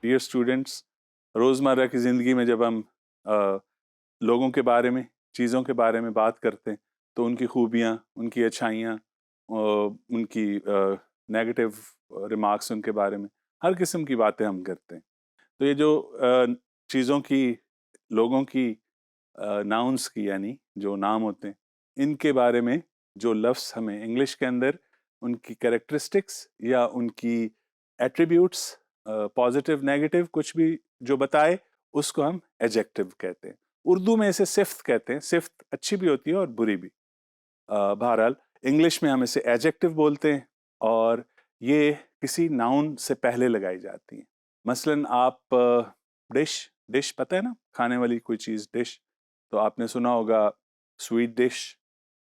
Dear students, रोज़मर्रा की ज़िंदगी में जब हम लोगों के बारे में, चीज़ों के बारे में बात करते हैं तो उनकी खूबियाँ, उनकी अच्छाइयाँ, उनकी नेगेटिव रिमार्क्स उनके बारे में, हर किस्म की बातें हम करते हैं। तो ये जो चीज़ों की, लोगों की, नाउन्स की, यानी जो नाम होते हैं, इनके बारे में जो लफ्ज़ हमें इंग्लिश के अंदर उनकी कैरेक्टरिस्टिक्स या उनकी एट्रीब्यूट्स, पॉजिटिव नेगेटिव कुछ भी जो बताए, उसको हम एडजेक्टिव कहते हैं। उर्दू में इसे सिफ्त कहते हैं। सिफ्त अच्छी भी होती है और बुरी भी। बहरहाल इंग्लिश में हम इसे एडजेक्टिव बोलते हैं और ये किसी नाउन से पहले लगाई जाती हैं। मसलन आप डिश, डिश पता है ना, खाने वाली कोई चीज़, डिश। तो आपने सुना होगा स्वीट डिश।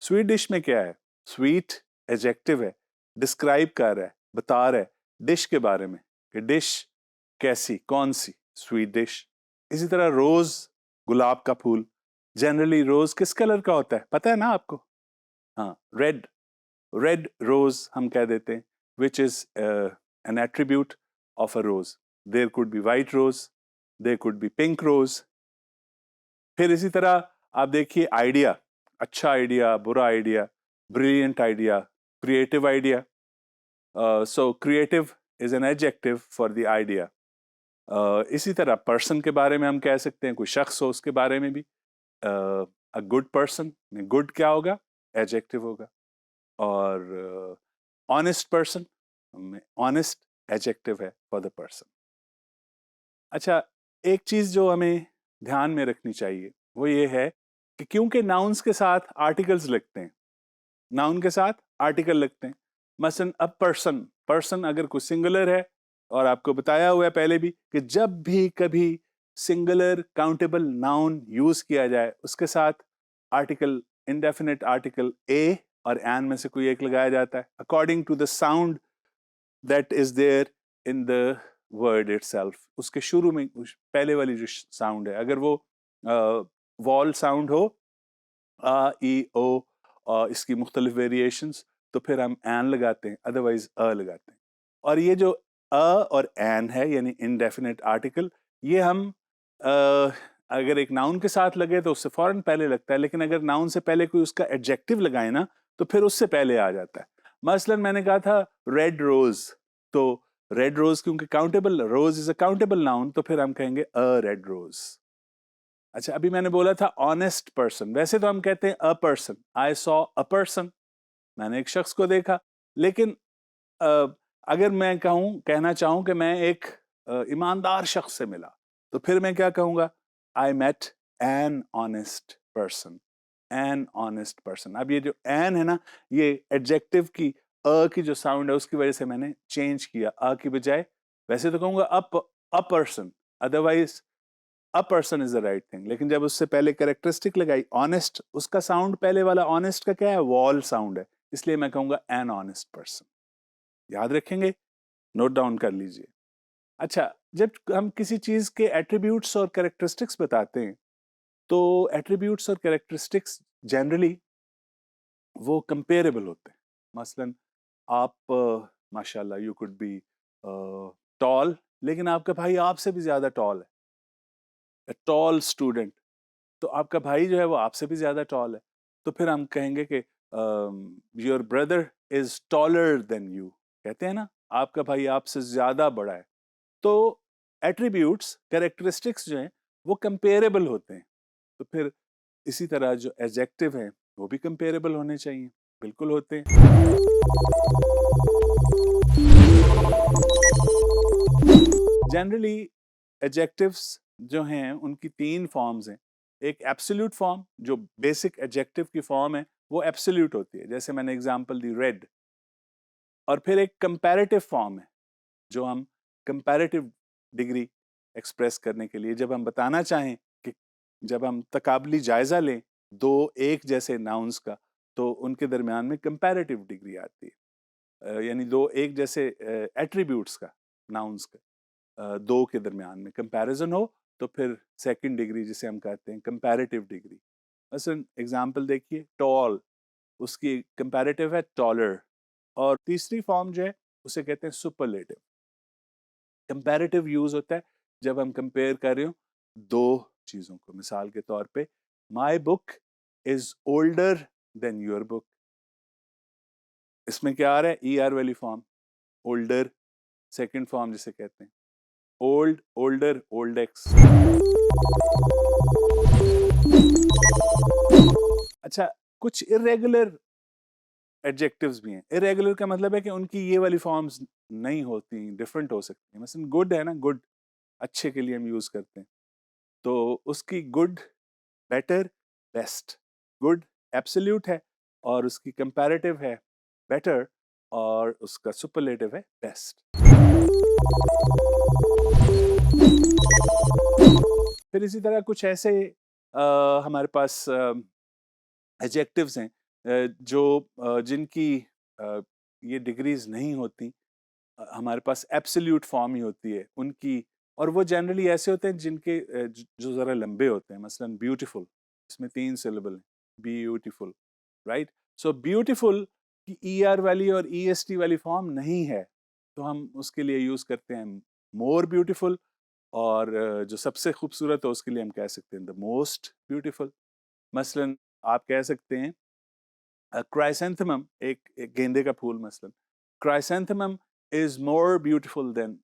स्वीट डिश में क्या है? स्वीट एडजेक्टिव है, डिस्क्राइब कर रहा है, बता रहा है डिश के बारे में कि डिश कैसी, कौन सी, स्वीट डिश। इसी तरह रोज, गुलाब का फूल। जनरली रोज किस कलर का होता है, पता है ना आपको? हाँ, रेड। रेड रोज हम कह देते हैं, which is an attribute of a rose. There could be white rose, there could be pink rose. फिर इसी तरह आप देखिए आइडिया, अच्छा आइडिया, बुरा idea, brilliant idea, creative idea. So creative is an adjective for the idea. इसी तरह person के बारे में हम कह सकते हैं, कोई शख्स हो उसके बारे में भी, अ गुड पर्सन में गुड क्या होगा? एडजेक्टिव होगा। और ऑनेस्ट पर्सन में ऑनेस्ट एडजेक्टिव है फॉर द पर्सन। अच्छा, एक चीज जो हमें ध्यान में रखनी चाहिए वो ये है कि क्योंकि नाउन्स के साथ आर्टिकल्स लगते हैं, नाउन के साथ आर्टिकल लगते हैं। मसलन अब पर्सन, पर्सन अगर कोई सिंगुलर है, और आपको बताया हुआ है पहले भी कि जब भी कभी सिंगुलर काउंटेबल नाउन यूज किया जाए उसके साथ आर्टिकल, इंडेफिनिट आर्टिकल ए और एन में से कोई एक लगाया जाता है according to the sound that is there in the word itself. उसके शुरू में पहले वाली जो साउंड है, अगर वो वॉल साउंड हो, आ ई ओ, इसकी मुख्तलिफ वेरिएशंस, तो फिर हम एन लगाते हैं, अदरवाइज अ लगाते हैं। और ये जो अ और एन है, यानी इनडेफिनेट आर्टिकल, ये हम अगर एक नाउन के साथ लगे तो उससे फौरन पहले लगता है, लेकिन अगर नाउन से पहले कोई उसका एडजेक्टिव लगाए ना तो फिर उससे पहले आ जाता है। मसलन मैंने कहा था रेड रोज, तो रेड रोज क्योंकि countable, rose is a countable noun, तो फिर हम कहेंगे अ रेड रोज। अच्छा, अभी मैंने बोला था ऑनेस्ट पर्सन, वैसे तो हम कहते हैं a person, I saw a person, मैंने एक शख्स को देखा। लेकिन अगर मैं कहना चाहूं कि मैं एक ईमानदार शख्स से मिला, तो फिर मैं क्या कहूंगा? I met an honest person, an honest person. अब ये जो एन है ना, ये एडजेक्टिव की अ की जो साउंड है उसकी वजह से मैंने चेंज किया, अ की बजाय। वैसे तो कहूंगा a person, otherwise a person is the right thing. लेकिन जब उससे पहले कैरेक्टरिस्टिक लगाई ऑनेस्ट, उसका साउंड पहले वाला ऑनेस्ट का क्या है? वॉल साउंड है, इसलिए मैं कहूंगा एन ऑनेस्ट पर्सन। याद रखेंगे, नोट डाउन कर लीजिए। अच्छा, जब हम किसी चीज के एट्रीब्यूट्स और कैरेक्टरिस्टिक्स बताते हैं, तो एट्रीब्यूट्स और कैरेक्टरिस्टिक्स जनरली वो कंपेरेबल होते हैं। मसलन आप माशाल्लाह यू कुड बी टॉल, लेकिन आपका भाई आपसे भी ज्यादा टॉल है, अ टॉल स्टूडेंट, तो आपका भाई जो है वो आपसे भी ज्यादा टॉल है, तो फिर हम कहेंगे कि your brother is taller than you. कहते हैं ना, आपका भाई आपसे ज्यादा बड़ा है। तो एट्रीब्यूट्स, कैरेक्टरिस्टिक्स जो हैं वो कंपेरेबल होते हैं। तो फिर इसी तरह जो एडजेक्टिव हैं वो भी कंपेरेबल होने चाहिए, बिल्कुल होते हैं। जनरली एडजेक्टिव्स जो हैं उनकी तीन फॉर्म्स हैं। एक एब्सोल्यूट फॉर्म, जो बेसिक एडजेक्टिव की फॉर्म है, वो एब्सोल्यूट होती है, जैसे मैंने एग्जांपल दी रेड। और फिर एक कंपैरेटिव फॉर्म है, जो हम कंपैरेटिव डिग्री एक्सप्रेस करने के लिए, जब हम बताना चाहें कि जब हम तकाबली जायजा लें दो एक जैसे नाउन्स का, तो उनके दरमियान में कंपैरेटिव डिग्री आती है। यानी दो एक जैसे एट्रीब्यूट्स का, नाउन्स का, दो के दरमियान में कंपैरिजन हो, तो फिर सेकंड डिग्री जिसे हम कहते हैं कंपैरेटिव डिग्री। मसलन एग्जांपल देखिए, टॉल, उसकी कंपैरेटिव है टॉलर। और तीसरी फॉर्म जो है उसे कहते हैं सुपरलेटिव। कंपैरेटिव यूज होता है जब हम कंपेयर कर रहे हो दो चीजों को। मिसाल के तौर पे my book is older than your book, इसमें क्या आ रहा है? ई आर वाली फॉर्म, ओल्डर सेकंड फॉर्म जिसे कहते हैं, ओल्ड, ओल्डर, ओल्ड एक्स। अच्छा, कुछ इरेगुलर एडजेक्टिव्स भी हैं। इरेगुलर का मतलब है कि उनकी ये वाली फॉर्म्स नहीं होती, डिफरेंट हो सकती हैं। मसलन गुड है ना, गुड अच्छे के लिए हम यूज करते हैं, तो उसकी good, better, best. Good absolute है और उसकी कंपैरेटिव है बेटर और उसका सुपरलेटिव है बेस्ट। फिर इसी तरह कुछ ऐसे हमारे पास एडजेक्टिव्स हैं जो जिनकी ये डिग्रीज नहीं होती, हमारे पास एब्सोल्यूट फॉर्म ही होती है उनकी, और वो जनरली ऐसे होते हैं जिनके जो जरा लंबे होते हैं। मसलन ब्यूटीफुल, इसमें 3 सिलेबल हैं, ब्यूटीफुल, राइट। सो ब्यूटीफुल की ई आर वाली और ई एस टी वाली फॉर्म नहीं है, तो हम उसके लिए यूज करते हैं मोर ब्यूटीफुल, और जो सबसे खूबसूरत है उसके लिए हम कह सकते हैं द मोस्ट ब्यूटीफुल। मसलन आप कह सकते हैं क्राइसेंथेमम, एक गेंदे का फूल, मसलन chrysanthemum is more beautiful than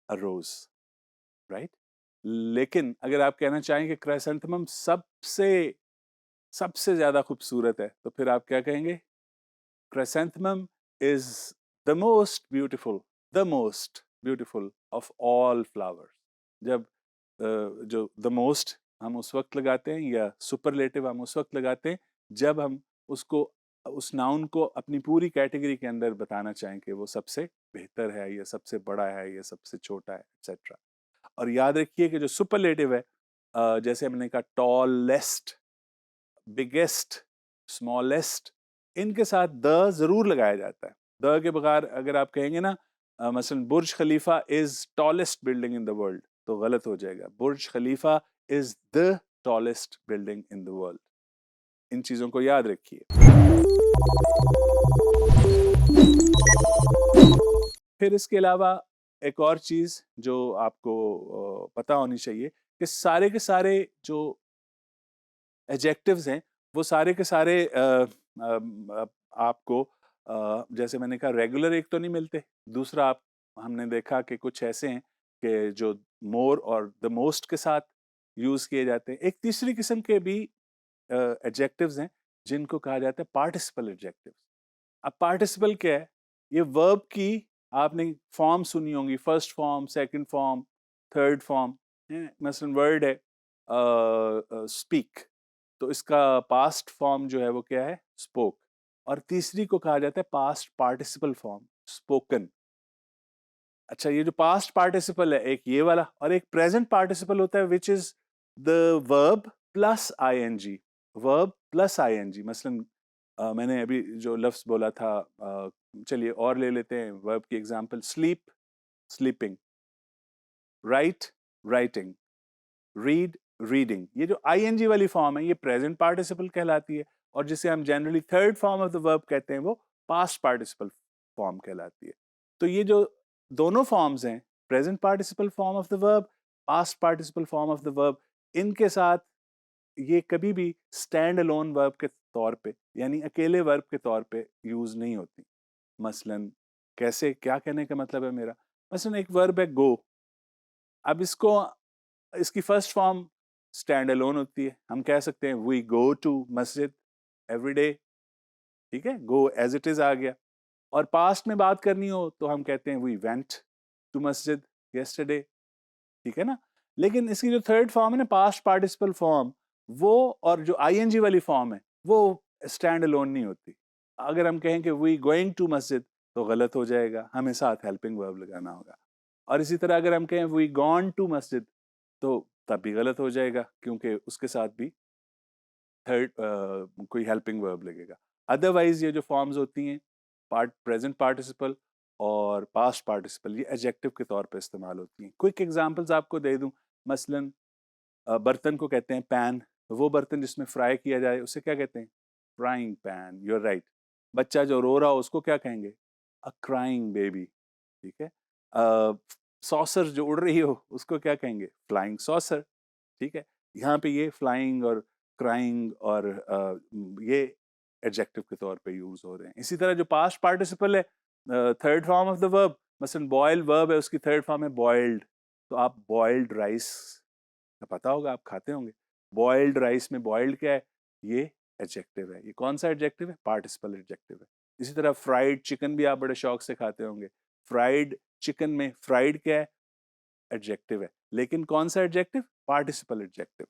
a rose, right. लेकिन अगर आप कहना चाहें कि क्राइसेंथेमम सबसे सबसे ज्यादा खूबसूरत है, तो फिर आप क्या कहेंगे? Chrysanthemum is the most beautiful of all flowers. जब जो द मोस्ट हम उस वक्त लगाते हैं या सुपरलेटिव हम उस वक्त लगाते हैं जब हम उसको, उस नाउन को अपनी पूरी कैटेगरी के अंदर बताना चाहें कि वो सबसे बेहतर है या सबसे बड़ा है या सबसे छोटा है, एक्सेट्रा। और याद रखिए कि जो सुपरलेटिव है, जैसे हमने कहा टॉलेस्ट, बिगेस्ट, स्मॉलेस्ट, इनके साथ द जरूर लगाया जाता है। द के बगैर अगर आप कहेंगे ना मसलन Burj Khalifa is tallest building in the world, तो गलत हो जाएगा। Burj Khalifa is the tallest building in the world. इन चीजों को याद रखिए। फिर इसके अलावा एक और चीज जो आपको पता होनी चाहिए कि सारे के सारे जो एडजेक्टिव्स हैं वो सारे के सारे आपको जैसे मैंने कहा रेगुलर एक तो नहीं मिलते। दूसरा आप हमने देखा कि कुछ ऐसे हैं कि जो मोर और द मोस्ट के साथ यूज किए जाते हैं। एक तीसरी किस्म के भी एडजेक्टिव्स हैं जिनको कहा जाता है पार्टिसिपल एडजेक्टिव्स। अब पार्टिसिपल क्या है? ये वर्ब की आपने फॉर्म सुनी होंगी, first form, second form, third form. मसलन वर्ड है स्पीक, तो इसका पास्ट फॉर्म जो है वो क्या है? स्पोक। और तीसरी को कहा जाता है पास्ट पार्टिसिपल फॉर्म, स्पोकन। अच्छा, ये जो पास्ट पार्टिसिपल है एक ये वाला, और एक प्रेजेंट पार्टिसिपल होता है which is the verb plus ING. Verb plus ING. मसलन मैंने अभी जो लफ्ज बोला था, चलिए और ले लेते हैं वर्ब की example. Sleep, sleeping, right, writing, read, reading. ये जो आईएनजी वाली फॉर्म है ये प्रेजेंट पार्टिसिपल कहलाती है, और जिसे हम generally third form of the verb कहते हैं वो पास्ट पार्टिसिपल फॉर्म कहलाती है। तो ये जो दोनों फॉर्म्स हैं, present participle form of the verb, past participle form of the verb, इनके साथ ये कभी भी स्टैंड अलोन वर्ब के तौर पे यानी अकेले वर्ब के तौर पे यूज नहीं होती। मसलन कैसे, क्या कहने का मतलब है मेरा? मसलन एक वर्ब है गो। अब इसको, इसकी फर्स्ट फॉर्म स्टैंड अलोन होती है। हम कह सकते हैं वी गो टू मस्जिद एवरी डे, ठीक है, गो एज इट इज आ गया। और पास्ट में बात करनी हो तो हम कहते हैं वी वेंट टू मस्जिद यस्टरडे, ठीक है ना। लेकिन इसकी जो थर्ड फॉर्म है ना, पास्ट पार्टिसिपल फॉर्म, वो और जो आईएनजी वाली फॉर्म है वो स्टैंड अलोन नहीं होती। अगर हम कहें कि वी गोइंग टू मस्जिद तो गलत हो जाएगा, हमें साथ हेल्पिंग वर्ब लगाना होगा। और इसी तरह अगर हम कहें वी गॉन टू मस्जिद तो तब भी गलत हो जाएगा, क्योंकि उसके साथ भी थर्ड कोई हेल्पिंग वर्ब लगेगा। अदरवाइज ये जो फॉर्म्स होती हैं प्रेजेंट पार्टिसिपल और पास्ट पार्टिसिपल, ये एडजेक्टिव के तौर पे इस्तेमाल होती हैं। क्विक एग्जांपल्स आपको दे दूं। मसलन बर्तन को कहते हैं पैन, वो बर्तन जिसमें फ्राई किया जाए उसे क्या कहते हैं? Frying pan, you are right. बच्चा जो रो रहा हो उसको क्या कहेंगे? अ क्राइंग बेबी, ठीक है। सॉसर जो उड़ रही हो उसको क्या कहेंगे? फ्लाइंग सॉसर, ठीक है? यहाँ पे ये फ्लाइंग और क्राइंग और ये एडजेक्टिव के तौर पे यूज हो रहे हैं। इसी तरह जो पास्ट पार्टिसिपल है, third form of the verb, मसलन बॉयल वर्ब है, उसकी थर्ड फॉर्म है बॉइल्ड। तो आप बॉइल्ड राइस का पता होगा, आप खाते होंगे। बॉइल्ड राइस में बॉइल्ड क्या है? ये एडजेक्टिव है। ये कौन सा एडजेक्टिव है? पार्टिसिपल एडजेक्टिव है। इसी तरह फ्राइड चिकन भी आप बड़े शौक से खाते होंगे। फ्राइड चिकन में फ्राइड क्या है? एडजेक्टिव है। लेकिन कौन सा एडजेक्टिव? Participle adjective.